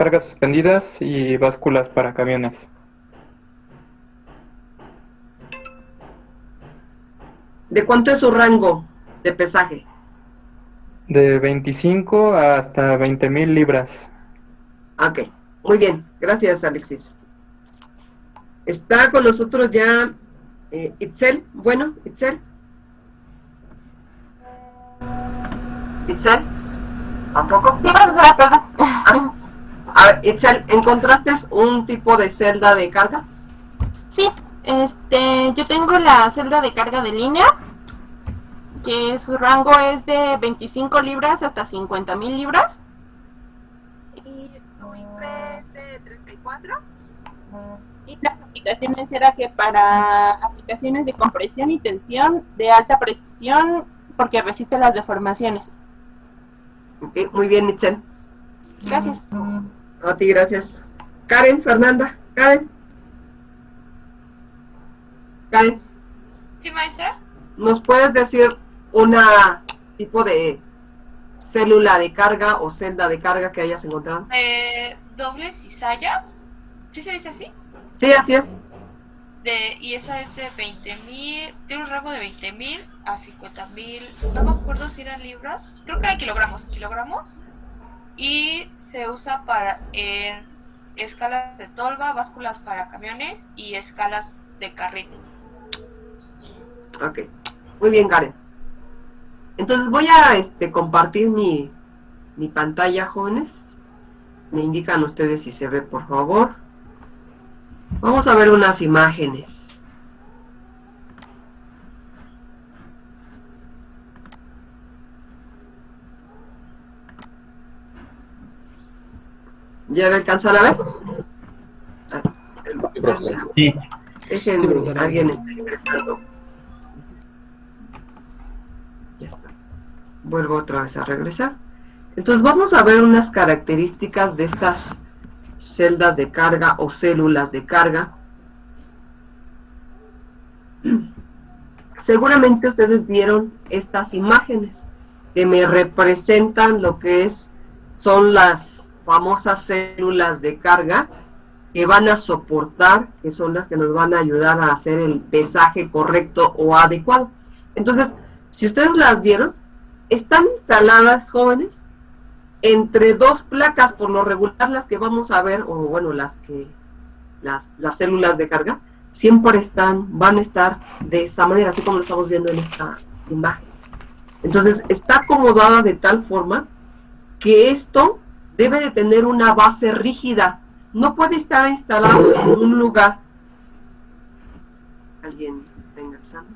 cargas suspendidas y básculas para camiones. ¿De cuánto es su rango de pesaje? De 25 hasta 20,000 libras. Ok, muy bien. Gracias, Alexis. Está con nosotros ya Itzel. Bueno, Itzel. Itzel. ¿Tampoco? Sí, profesora, perdón. A ver, Itzel, ¿encontraste un tipo de celda de carga? Sí, yo tengo la celda de carga de línea, que su rango es de 25 libras hasta 50,000 libras. Y su IFE es de 34. Y las aplicaciones era que para aplicaciones de compresión y tensión de alta precisión, porque resiste las deformaciones. Ok, muy bien, Itzel. Gracias. A ti, gracias. Karen, Fernanda. Karen. Karen, Sí, maestra. ¿nos puedes decir una tipo de célula de carga o celda de carga que hayas encontrado? Doble cizalla. ¿Sí se dice así? Sí, así es. Y esa es de 20,000. Tiene un rango de 20,000 a 50,000. No me acuerdo si eran libras. Creo que eran kilogramos. Y se usa para escalas de tolva, básculas para camiones y escalas de carritos. Ok, muy bien, Karen. Entonces voy a compartir mi pantalla, jóvenes. Me indican ustedes si se ve, por favor. Vamos a ver unas imágenes. ¿Ya me alcanzan a ver? Sí. Déjenme, alguien está ingresando. Ya está. Vuelvo otra vez a regresar. Entonces vamos a ver unas características de estas celdas de carga o células de carga. Seguramente ustedes vieron estas imágenes que me representan lo que son las famosas células de carga que van a soportar, que son las que nos van a ayudar a hacer el pesaje correcto o adecuado. Entonces, si ustedes las vieron, están instaladas, jóvenes, entre dos placas, por lo regular las que vamos a ver, o bueno, las células de carga, siempre van a estar de esta manera, así como lo estamos viendo en esta imagen. Entonces, está acomodada de tal forma que esto debe de tener una base rígida. No puede estar instalado en un lugar. ¿Alguien está ingresando?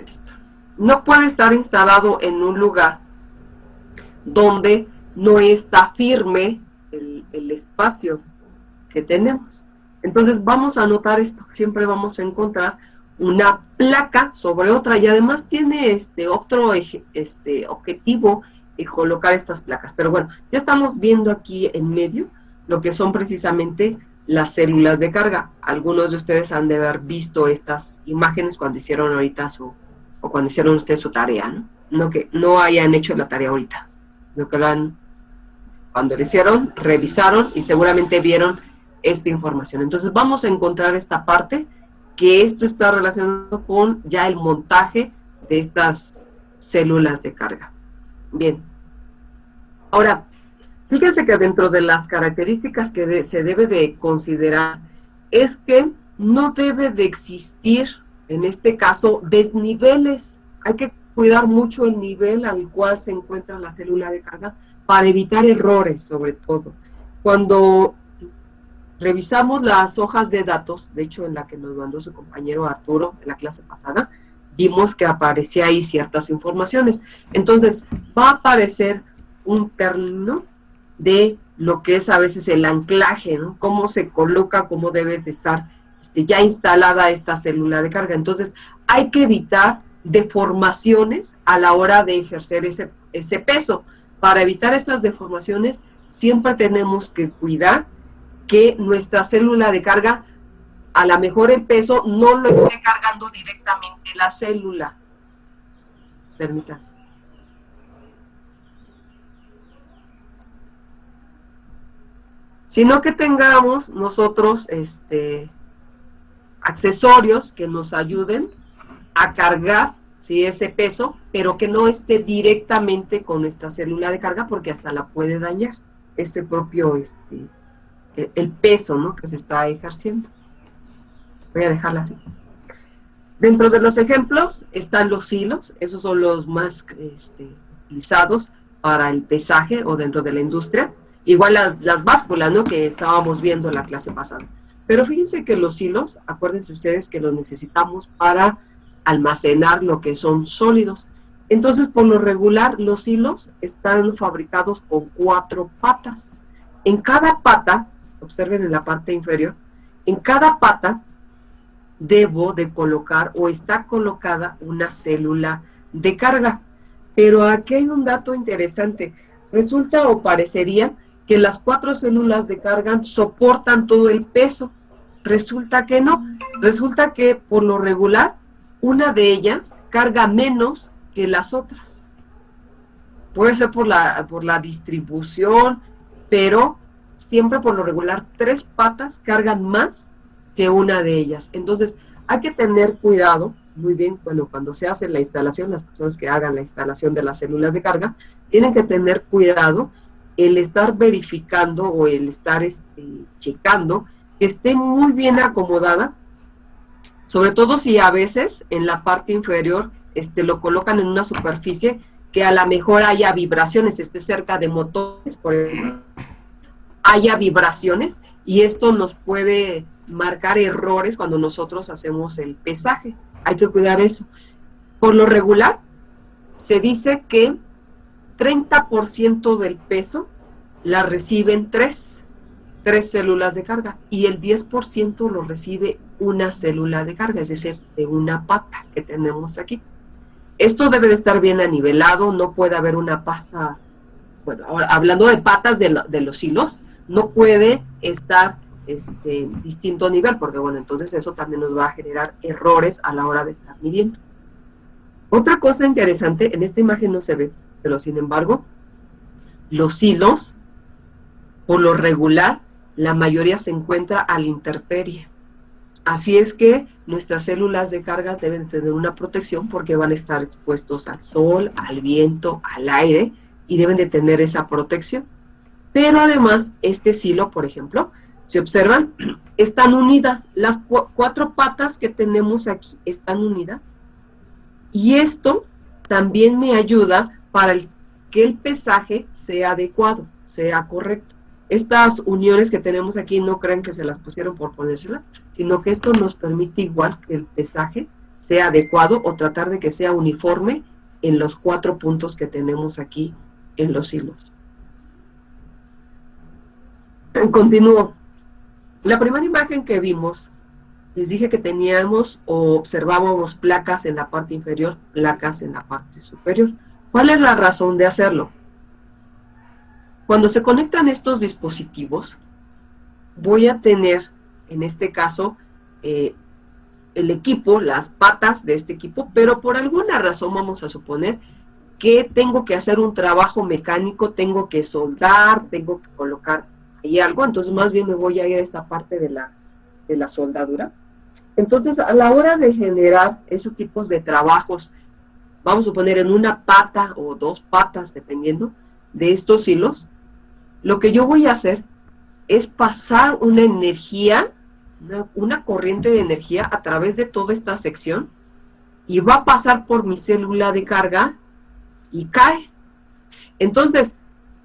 Listo. No puede estar instalado en un lugar donde no está firme el espacio que tenemos. Entonces vamos a notar esto, siempre vamos a encontrar una placa sobre otra y además tiene otro objetivo colocar estas placas. Pero bueno, ya estamos viendo aquí en medio lo que son precisamente las células de carga. Algunos de ustedes han de haber visto estas imágenes cuando hicieron ahorita cuando hicieron ustedes su tarea, ¿no? No que no hayan hecho la tarea ahorita, no que cuando lo hicieron, revisaron y seguramente vieron esta información. Entonces vamos a encontrar esta parte, que esto está relacionado con ya el montaje de estas células de carga. Bien. Ahora, fíjense que dentro de las características que se debe de considerar es que no debe de existir, en este caso, desniveles. Hay que cuidar mucho el nivel al cual se encuentra la célula de carga para evitar errores, sobre todo. Cuando revisamos las hojas de datos, de hecho en la que nos mandó su compañero Arturo en la clase pasada, vimos que aparecía ahí ciertas informaciones. Entonces, va a aparecer un término de lo que es a veces el anclaje, ¿no? Cómo se coloca, cómo debe de estar ya instalada esta célula de carga. Entonces, hay que evitar deformaciones a la hora de ejercer ese peso. Para evitar esas deformaciones, siempre tenemos que cuidar que nuestra célula de carga, a lo mejor el peso no lo esté cargando directamente la célula. Permítanme. Sino que tengamos nosotros accesorios que nos ayuden a cargar, ¿sí?, ese peso, pero que no esté directamente con nuestra célula de carga, porque hasta la puede dañar ese propio el peso, ¿no?, que se está ejerciendo. Voy a dejarla así. Dentro de los ejemplos están los hilos, esos son los más utilizados para el pesaje o dentro de la industria. Igual las básculas, ¿no?, que estábamos viendo en la clase pasada. Pero fíjense que los hilos, acuérdense ustedes que los necesitamos para almacenar lo que son sólidos. Entonces, por lo regular, los hilos están fabricados con 4 patas. En cada pata, observen en la parte inferior, en cada pata debo de colocar o está colocada una célula de carga. Pero aquí hay un dato interesante. Resulta o parecería que las 4 células de carga soportan todo el peso. Resulta que no. Resulta que por lo regular una de ellas carga menos que las otras. Puede ser por la distribución, pero siempre por lo regular 3 patas cargan más que una de ellas. Entonces hay que tener cuidado, muy bien, cuando se hace la instalación, las personas que hagan la instalación de las células de carga, tienen que tener cuidado el estar verificando o el estar checando que esté muy bien acomodada, sobre todo si a veces en la parte inferior lo colocan en una superficie que a lo mejor haya vibraciones, esté cerca de motores, por ejemplo, haya vibraciones, y esto nos puede marcar errores cuando nosotros hacemos el pesaje. Hay que cuidar eso. Por lo regular, se dice que 30% del peso la reciben 3 células de carga, y el 10% lo recibe una célula de carga, es decir, de una pata que tenemos aquí. Esto debe de estar bien anivelado, no puede haber una pata, bueno, ahora, hablando de patas de los hilos, no puede estar distinto nivel, porque bueno, entonces eso también nos va a generar errores a la hora de estar midiendo. Otra cosa interesante, en esta imagen no se ve, pero sin embargo, los hilos, por lo regular, la mayoría se encuentra a la intemperie. Así es que nuestras células de carga deben tener una protección, porque van a estar expuestos al sol, al viento, al aire, y deben de tener esa protección. Pero además, este hilo, por ejemplo, si observan, están unidas. Las 4 patas que tenemos aquí están unidas. Y esto también me ayuda para que el pesaje sea adecuado, sea correcto. Estas uniones que tenemos aquí no crean que se las pusieron por ponérselas, sino que esto nos permite igual que el pesaje sea adecuado o tratar de que sea uniforme en los 4 puntos que tenemos aquí en los hilos. Continúo. La primera imagen que vimos, les dije que teníamos o observábamos placas en la parte inferior, placas en la parte superior. ¿Cuál es la razón de hacerlo? Cuando se conectan estos dispositivos, voy a tener, en este caso, el equipo, las patas de este equipo, pero por alguna razón vamos a suponer que tengo que hacer un trabajo mecánico, tengo que soldar, tengo que colocar ahí algo, entonces más bien me voy a ir a esta parte de la soldadura. Entonces, a la hora de generar esos tipos de trabajos, vamos a suponer en una pata o 2 patas, dependiendo de estos hilos, lo que yo voy a hacer es pasar una energía, una corriente de energía a través de toda esta sección, y va a pasar por mi célula de carga y cae. Entonces,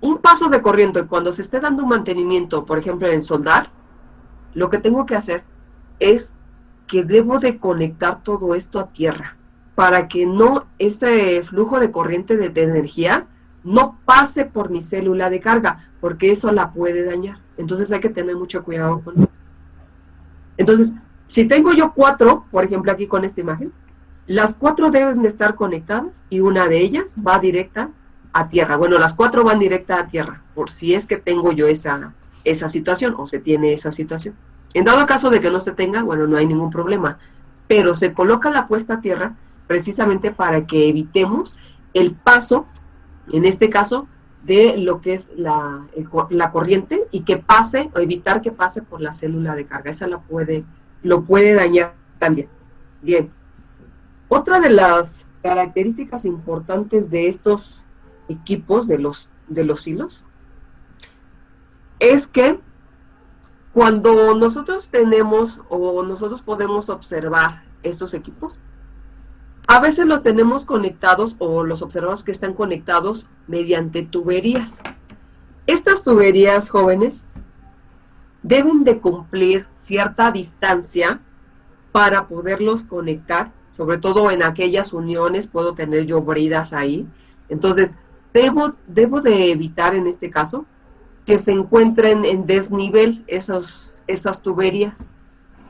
un paso de corriente, cuando se esté dando un mantenimiento, por ejemplo en soldar, lo que tengo que hacer es que debo de conectar todo esto a tierra, para que no, ese flujo de corriente de energía no pase por mi célula de carga, porque eso la puede dañar. Entonces hay que tener mucho cuidado con eso. Entonces, si tengo yo 4, por ejemplo aquí con esta imagen, las 4 deben de estar conectadas y una de ellas va directa a tierra. Bueno, las 4 van directa a tierra, por si es que tengo yo esa situación o se tiene esa situación. En dado caso de que no se tenga, bueno, no hay ningún problema, pero se coloca la puesta a tierra precisamente para que evitemos el paso, en este caso, de lo que es la corriente y que pase, o evitar que pase por la célula de carga. Esa lo puede dañar también. Bien. Otra de las características importantes de estos equipos, de los hilos, es que cuando nosotros tenemos o nosotros podemos observar estos equipos, a veces los tenemos conectados o los observamos que están conectados mediante tuberías. Estas tuberías, jóvenes, deben de cumplir cierta distancia para poderlos conectar, sobre todo en aquellas uniones, puedo tener yo bridas ahí. Entonces, debo de evitar en este caso que se encuentren en desnivel esas tuberías.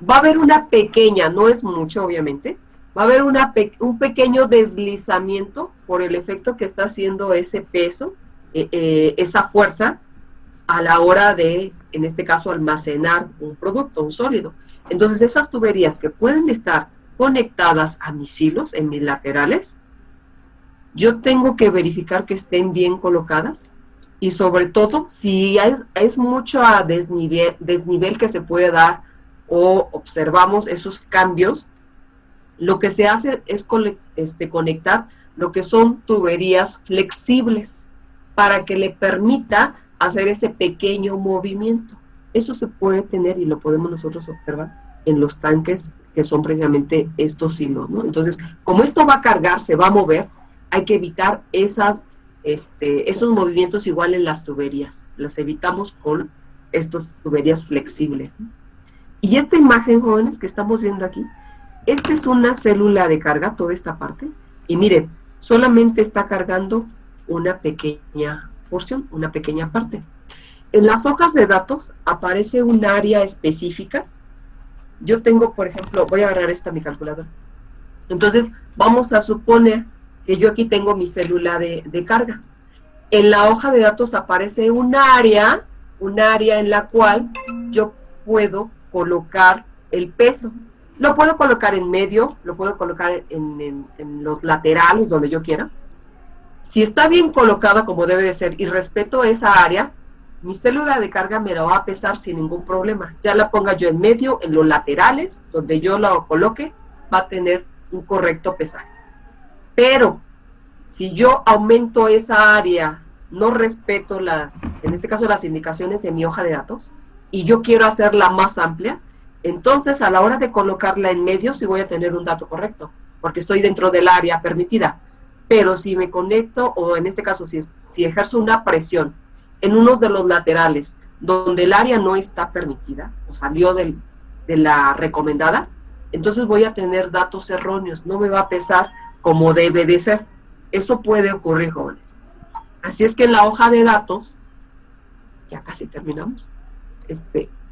Va a haber una pequeña, no es mucho obviamente, va a haber un pequeño deslizamiento por el efecto que está haciendo ese peso, esa fuerza, a la hora de, en este caso, almacenar un producto, un sólido. Entonces, esas tuberías que pueden estar conectadas a mis hilos, en mis laterales, yo tengo que verificar que estén bien colocadas, y sobre todo, si es mucho a desnivel que se puede dar, o observamos esos cambios, lo que se hace es conectar lo que son tuberías flexibles, para que le permita hacer ese pequeño movimiento. Eso se puede tener y lo podemos nosotros observar en los tanques que son precisamente estos hilos, ¿no? Entonces, como esto va a cargar, se va a mover, hay que evitar esos movimientos igual en las tuberías. Las evitamos con estas tuberías flexibles, ¿no? Y esta imagen, jóvenes, que estamos viendo aquí, esta es una célula de carga, toda esta parte, y miren, solamente está cargando una pequeña porción, una pequeña parte. En las hojas de datos aparece un área específica. Yo tengo, por ejemplo, voy a agarrar mi calculadora. Entonces, vamos a suponer que yo aquí tengo mi célula de carga. En la hoja de datos aparece un área en la cual yo puedo colocar el peso. Lo puedo colocar en medio, lo puedo colocar en los laterales, donde yo quiera. Si está bien colocada como debe de ser y respeto esa área, mi célula de carga me la va a pesar sin ningún problema. Ya la ponga yo en medio, en los laterales, donde yo la coloque, va a tener un correcto pesaje. Pero, si yo aumento esa área, no respeto en este caso las indicaciones de mi hoja de datos, y yo quiero hacerla más amplia, entonces a la hora de colocarla en medio sí voy a tener un dato correcto, porque estoy dentro del área permitida. Pero si me conecto, o en este caso si ejerzo una presión en uno de los laterales, donde el área no está permitida, o salió de la recomendada, entonces voy a tener datos erróneos, no me va a pesar como debe de ser. Eso puede ocurrir, jóvenes. Así es que en la hoja de datos, ya casi terminamos,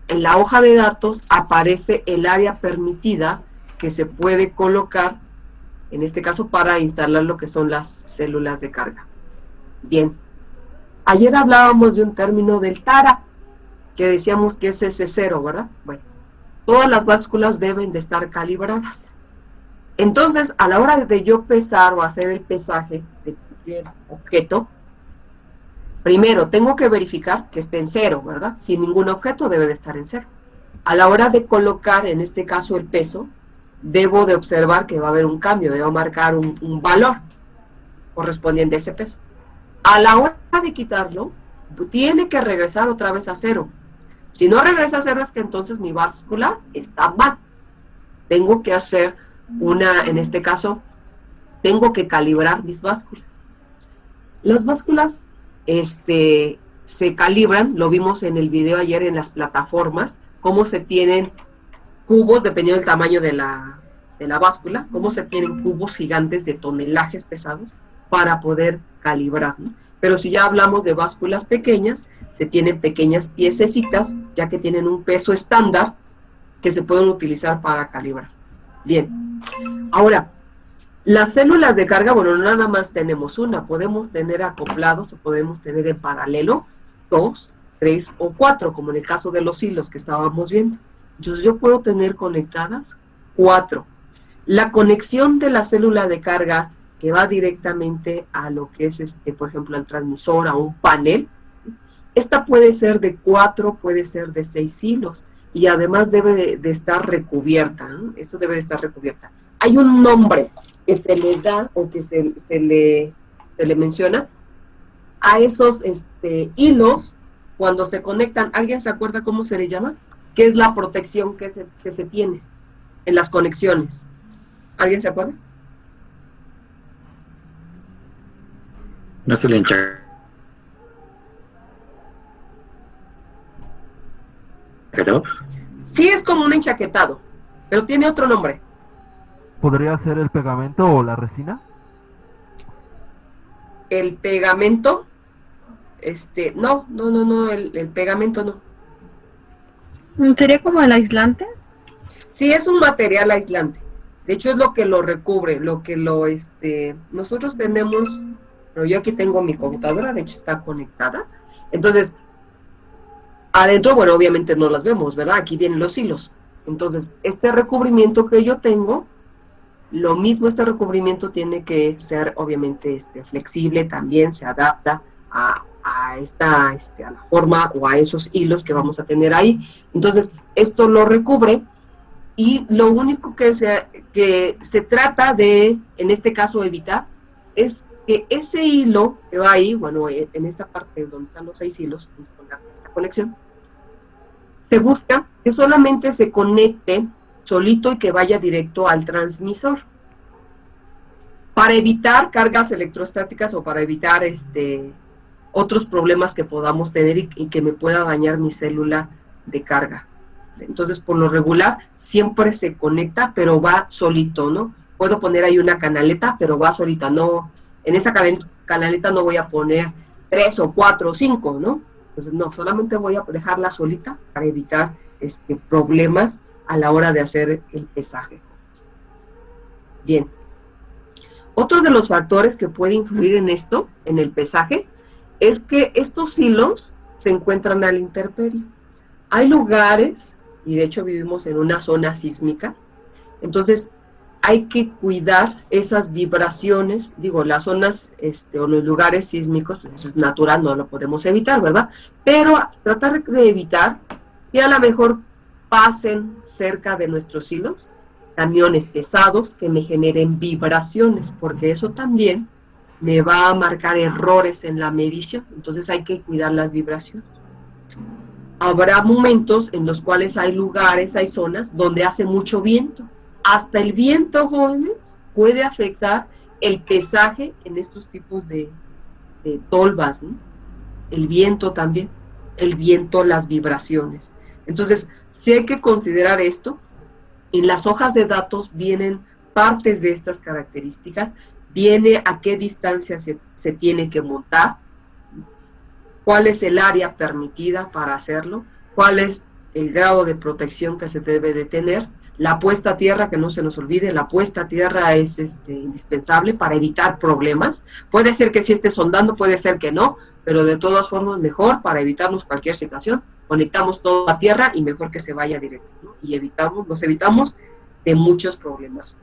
en la hoja de datos aparece el área permitida que se puede colocar, en este caso para instalar lo que son las células de carga. Bien, ayer hablábamos de un término del TARA, que decíamos que es S0, ¿verdad? Bueno, todas las básculas deben de estar calibradas. Entonces, a la hora de yo pesar o hacer el pesaje de cualquier objeto, primero tengo que verificar que esté en cero, ¿verdad? Si ningún objeto debe de estar en cero. A la hora de colocar, en este caso, el peso, debo de observar que va a haber un cambio, debo marcar un valor correspondiente a ese peso. A la hora de quitarlo, tiene que regresar otra vez a cero. Si no regresa a cero, es que entonces mi báscula está mal. Tengo que hacer en este caso, tengo que calibrar mis básculas. Las básculas se calibran, lo vimos en el video ayer en las plataformas, cómo se tienen cubos, dependiendo del tamaño de la báscula, cómo se tienen cubos gigantes de tonelajes pesados para poder calibrar, ¿no? Pero si ya hablamos de básculas pequeñas, se tienen pequeñas piececitas, ya que tienen un peso estándar que se pueden utilizar para calibrar. Bien, ahora, las células de carga, bueno, no nada más tenemos una, podemos tener acoplados o podemos tener en paralelo 2, 3 o 4, como en el caso de los hilos que estábamos viendo. Entonces yo puedo tener conectadas 4. La conexión de la célula de carga que va directamente a lo que es, por ejemplo, al transmisor, a un panel, esta puede ser de 4, puede ser de 6 hilos, y además debe de estar recubierta, ¿no? Esto debe de estar recubierta. Hay un nombre que se le da o que se le menciona a esos hilos cuando se conectan. ¿Alguien se acuerda cómo se le llama? ¿Qué es la protección que se tiene en las conexiones? ¿Alguien se acuerda? No se le hincha. ¿Pero? Sí, es como un enchaquetado, pero tiene otro nombre. ¿Podría ser el pegamento o la resina? El pegamento, no, el pegamento no. ¿Sería como el aislante? Sí, es un material aislante. De hecho, es lo que lo recubre, nosotros tenemos, pero yo aquí tengo mi computadora, de hecho está conectada. Entonces, adentro, bueno, obviamente no las vemos, ¿verdad? Aquí vienen los hilos. Entonces, este recubrimiento que yo tengo, lo mismo, este recubrimiento tiene que ser, obviamente, flexible, también se adapta a la forma o a esos hilos que vamos a tener ahí. Entonces, esto lo recubre, y lo único que se trata de, en este caso, evitar, es que ese hilo que va ahí, bueno, en esta parte donde están los 6 hilos, con esta conexión, se busca que solamente se conecte solito y que vaya directo al transmisor, para evitar cargas electrostáticas o para evitar otros problemas que podamos tener y que me pueda dañar mi célula de carga. Entonces, por lo regular, siempre se conecta, pero va solito, ¿no? Puedo poner ahí una canaleta, pero va solita, no. En esa canaleta no voy a poner 3 o 4 o 5, ¿no? Entonces, no, solamente voy a dejarla solita para evitar problemas a la hora de hacer el pesaje. Bien. Otro de los factores que puede influir en esto, en el pesaje, es que estos hilos se encuentran a la intemperie. Hay lugares, y de hecho vivimos en una zona sísmica, entonces hay que cuidar esas vibraciones, digo, las zonas o los lugares sísmicos, pues eso es natural, no lo podemos evitar, ¿verdad? Pero tratar de evitar que a lo mejor pasen cerca de nuestros hilos camiones pesados que me generen vibraciones, porque eso también me va a marcar errores en la medición. Entonces hay que cuidar las vibraciones. Habrá momentos en los cuales hay lugares, hay zonas donde hace mucho viento. Hasta el viento, jóvenes, puede afectar el pesaje en estos tipos de tolvas, ¿no? El viento también, el viento, las vibraciones. Entonces, sí hay que considerar esto. En las hojas de datos vienen partes de estas características, viene a qué distancia se tiene que montar, cuál es el área permitida para hacerlo, cuál es el grado de protección que se debe de tener, la puesta a tierra, que no se nos olvide, la puesta a tierra es indispensable para evitar problemas. Puede ser que sí esté sondando, puede ser que no, pero de todas formas mejor para evitarnos cualquier situación. Conectamos todo a tierra y mejor que se vaya directo, ¿no? Y nos evitamos de muchos problemas.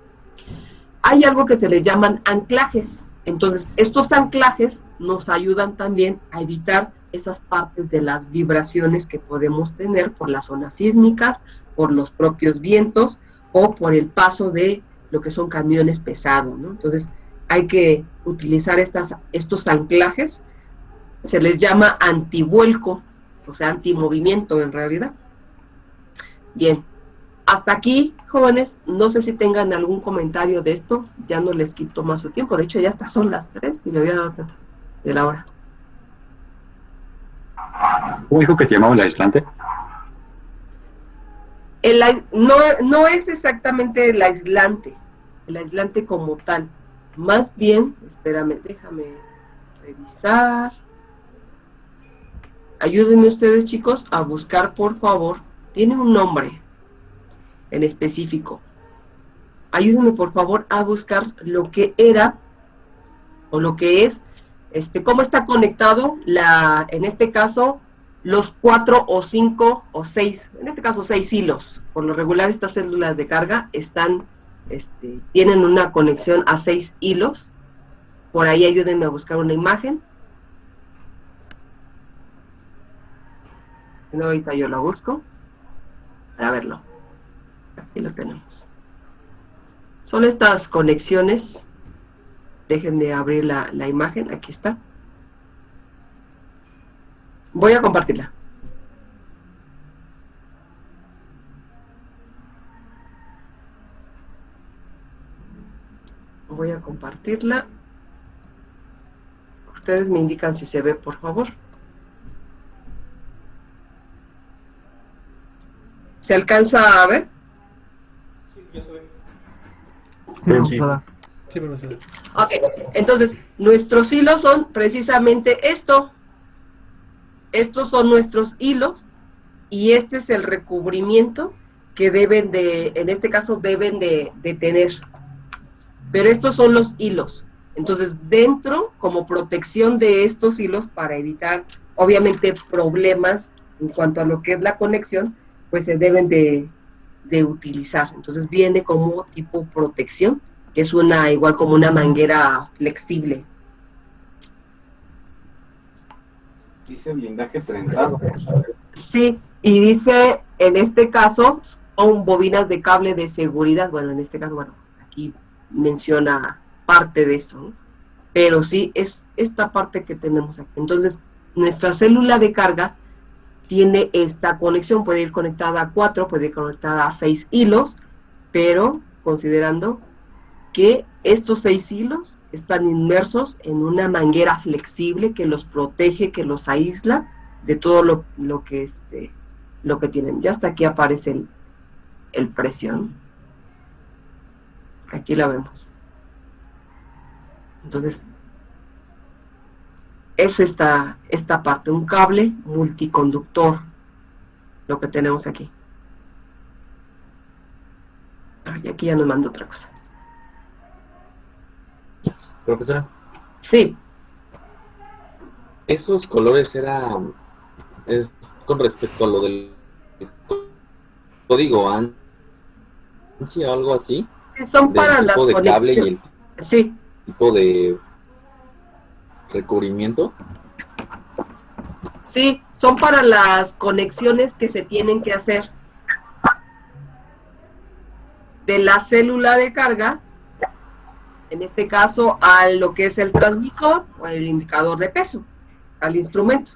Hay algo que se le llaman anclajes. Entonces, estos anclajes nos ayudan también a evitar esas partes de las vibraciones que podemos tener por las zonas sísmicas, por los propios vientos o por el paso de lo que son camiones pesados, ¿no? Entonces, hay que utilizar estos anclajes. Se les llama antivuelco, o sea, antimovimiento en realidad. Bien, hasta aquí, jóvenes, no sé si tengan algún comentario de esto, ya no les quito más su tiempo, de hecho ya hasta son las 3 y me había dado cuenta de la hora. ¿Cómo dijo que se llamaba el aislante? No es exactamente el aislante como tal, más bien, espérame, déjame revisar. Ayúdenme ustedes, chicos, a buscar, por favor. Tiene un nombre en específico. Ayúdenme, por favor, a buscar lo que era o lo que es, cómo está conectado, en este caso, los 4 o 5 o 6, en este caso 6 hilos. Por lo regular, estas células de carga están tienen una conexión a 6 hilos. Por ahí ayúdenme a buscar una imagen. No, ahorita yo la busco para verlo. Aquí lo tenemos. Son estas conexiones. Déjenme abrir la imagen. Aquí está. Voy a compartirla. Voy a compartirla. Ustedes me indican si se ve, por favor. ¿Se alcanza a ver? Sí, profesora. Sí, profesora. Ok, entonces, nuestros hilos son precisamente esto. Estos son nuestros hilos y este es el recubrimiento que deben de, en este caso, deben de tener. Pero estos son los hilos. Entonces, dentro, como protección de estos hilos, para evitar, obviamente, problemas en cuanto a lo que es la conexión, pues se deben de utilizar. Entonces, viene como tipo protección, que es igual como una manguera flexible. Dice blindaje trenzado. Sí, y dice, en este caso, son bobinas de cable de seguridad. Bueno, en este caso, bueno, aquí menciona parte de eso, ¿no? Pero sí, es esta parte que tenemos aquí. Entonces, nuestra célula de carga tiene esta conexión, puede ir conectada a 4, puede ir conectada a 6 hilos, pero considerando que estos 6 hilos están inmersos en una manguera flexible que los protege, que los aísla de todo lo que tienen. Ya hasta aquí aparece el precio, ¿no? Aquí la vemos. Entonces, es esta parte, un cable multiconductor, lo que tenemos aquí. Y aquí ya nos manda otra cosa. Profesora, Sí, esos colores es con respecto a lo del código ANSI o algo así, sí son para del las tipo de cable y el conexiones. Sí, tipo de recubrimiento. sí, son para las conexiones que se tienen que hacer de la célula de carga, en este caso a lo que es el transmisor o el indicador de peso, al instrumento.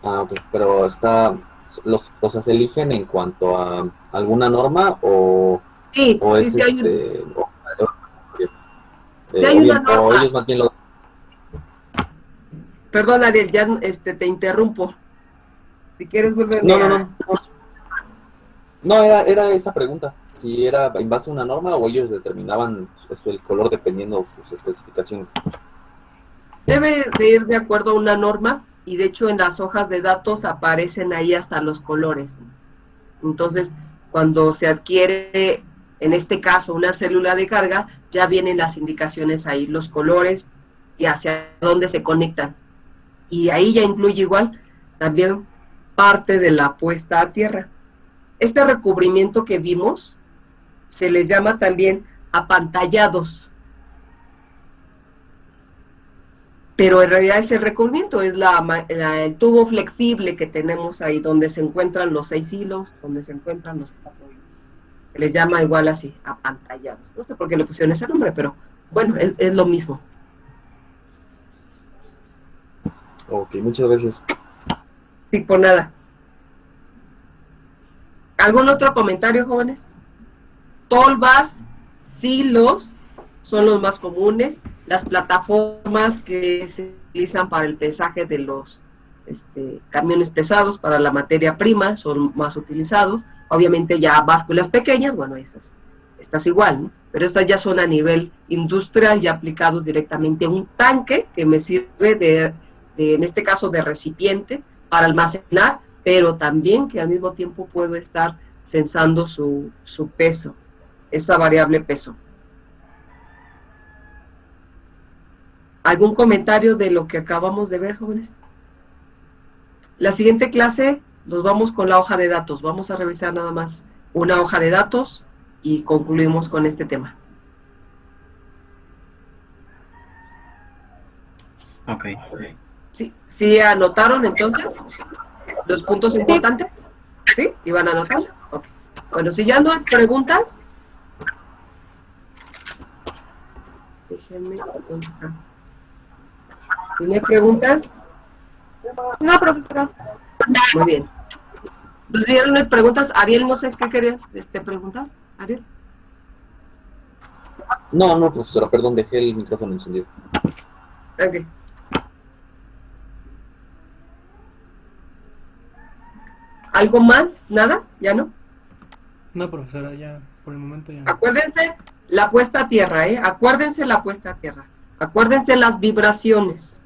Ah, ok, pero o sea, ¿se eligen en cuanto a alguna norma o Sí, sí, es sí hay, sí hay una o norma. ellos más bien lo... Perdón, Ariel, ya te interrumpo. Si quieres, vuelve No. No, era esa pregunta, si era en base a una norma o ellos determinaban el color dependiendo de sus especificaciones. Debe de ir de acuerdo a una norma y de hecho en las hojas de datos aparecen ahí hasta los colores. Entonces, cuando se adquiere, en este caso, una célula de carga, ya vienen las indicaciones ahí, los colores y hacia dónde se conectan. Y ahí ya incluye igual también parte de la puesta a tierra. Este recubrimiento que vimos se les llama también apantallados. Pero en realidad ese recubrimiento es el tubo flexible que tenemos ahí, donde se encuentran los 6 hilos, donde se encuentran los 4 hilos. Se les llama igual así, apantallados. No sé por qué le pusieron ese nombre, pero bueno, es lo mismo. Ok, muchas gracias. Sí, por nada. ¿Algún otro comentario, jóvenes? Tolvas, silos son los más comunes. Las plataformas que se utilizan para el pesaje de los camiones pesados, para la materia prima, son más utilizados. Obviamente ya básculas pequeñas, bueno, estas igual, ¿no? Pero estas ya son a nivel industrial y aplicados directamente a un tanque que me sirve en este caso de recipiente para almacenar, pero también que al mismo tiempo puedo estar censando su peso, esa variable peso. ¿Algún comentario de lo que acabamos de ver, jóvenes? La siguiente clase nos vamos con la hoja de datos. Vamos a revisar nada más una hoja de datos y concluimos con este tema. Ok. ¿Sí anotaron entonces los puntos importantes? ¿Sí? ¿Iban a anotar? Ok. Bueno, si ya no hay preguntas, déjenme, ¿dónde está? Si no hay preguntas, No, profesora. muy bien. Entonces, si ya no hay preguntas, Ariel, no sé qué querías preguntar, Ariel. No, profesora, perdón, dejé el micrófono encendido. Ok. ¿Algo más? ¿Nada? ¿Ya no? No, profesora, ya, por el momento ya no. Acuérdense la puesta a tierra, Acuérdense la puesta a tierra. Acuérdense las vibraciones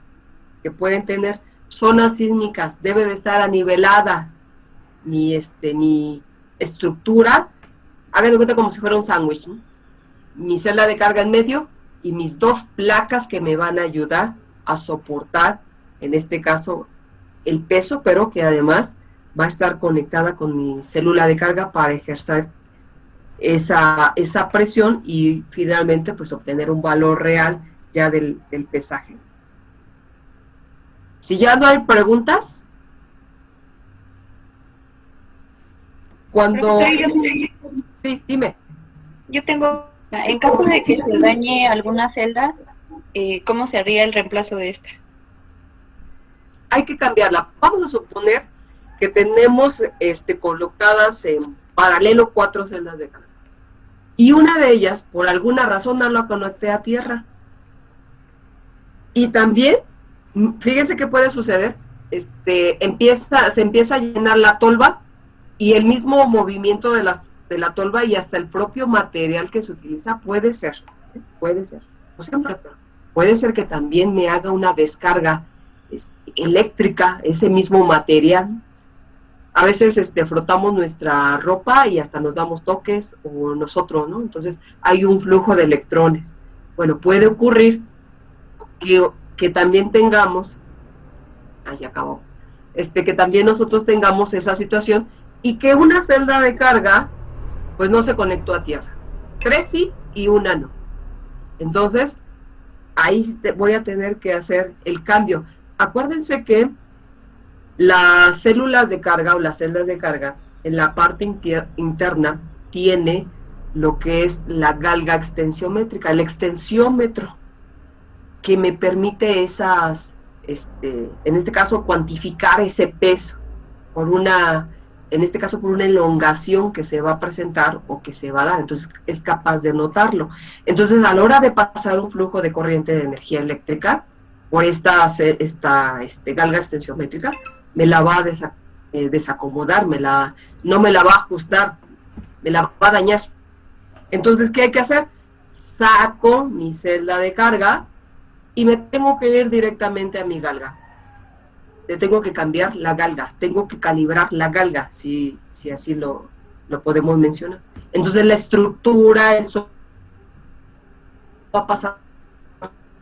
que pueden tener zonas sísmicas. Debe de estar anivelada. Ni estructura. Hagan de cuenta como si fuera un sándwich, ¿no? Mi celda de carga en medio y mis dos placas que me van a ayudar a soportar, en este caso, el peso, pero que además va a estar conectada con mi célula de carga para ejercer esa presión y finalmente pues obtener un valor real ya del pesaje. Si ya no hay preguntas, cuando... Sí, dime. Yo tengo, en caso de que se dañe alguna celda, ¿cómo se haría el reemplazo de esta? Hay que cambiarla. Vamos a suponer que tenemos colocadas en paralelo 4 celdas de carga. Y una de ellas, por alguna razón, no la conecté a tierra. Y también, fíjense qué puede suceder, se empieza a llenar la tolva y el mismo movimiento de la tolva y hasta el propio material que se utiliza puede ser, no siempre, pero puede ser que también me haga una descarga eléctrica, ese mismo material. A veces frotamos nuestra ropa y hasta nos damos toques, o nosotros, ¿no? Entonces hay un flujo de electrones. Bueno, puede ocurrir que también tengamos, ahí acabamos, que también nosotros tengamos esa situación y que una celda de carga pues no se conectó a tierra. 3 sí y una no. Entonces, ahí voy a tener que hacer el cambio. Acuérdense que las células de carga o las celdas de carga en la parte interna tiene lo que es la galga extensiométrica, el extensiómetro, que me permite en este caso, cuantificar ese peso por una elongación que se va a presentar o que se va a dar. Entonces es capaz de notarlo. Entonces, a la hora de pasar un flujo de corriente de energía eléctrica por esta galga extensiométrica, me la va a desacomodar, no me la va a ajustar, me la va a dañar. Entonces, ¿qué hay que hacer? Saco mi celda de carga y me tengo que ir directamente a mi galga. Le tengo que cambiar la galga, tengo que calibrar la galga, si así lo podemos mencionar. Entonces la estructura, eso va a pasar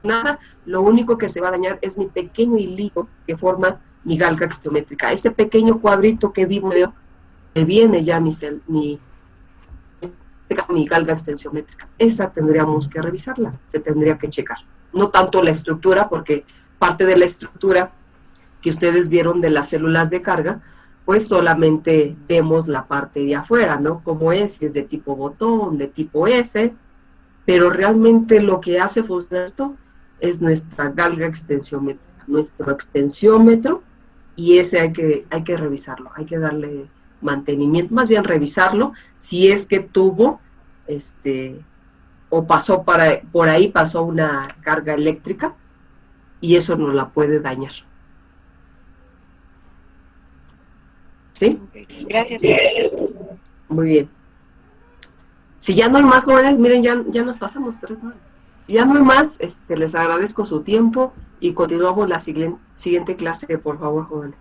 nada, lo único que se va a dañar es mi pequeño hilito que forma mi galga extensiométrica. Ese pequeño cuadrito que veo, que viene ya mi galga extensiométrica. Esa tendríamos que revisarla, se tendría que checar. No tanto la estructura, porque parte de la estructura que ustedes vieron de las células de carga, pues solamente vemos la parte de afuera, ¿no? Como es, si es de tipo botón, de tipo S, pero realmente lo que hace funcionar esto es nuestra galga extensiométrica, nuestro extensiómetro, y ese hay que revisarlo, hay que darle mantenimiento, más bien revisarlo, si es que tuvo, o pasó por ahí pasó una carga eléctrica, y eso nos la puede dañar. ¿Sí? Gracias. Muy bien. Si ya no hay más, jóvenes, miren, ya nos pasamos 3 horas. Ya no hay más, les agradezco su tiempo y continuamos la siguiente clase, por favor, jóvenes.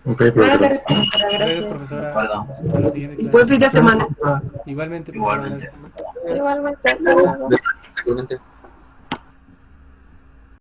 Ok, profesora. Gracias, profesora. Hasta la siguiente Y clase. buen fin de semana. Igualmente, profesora. Gracias. Igualmente, hasta luego. Igualmente.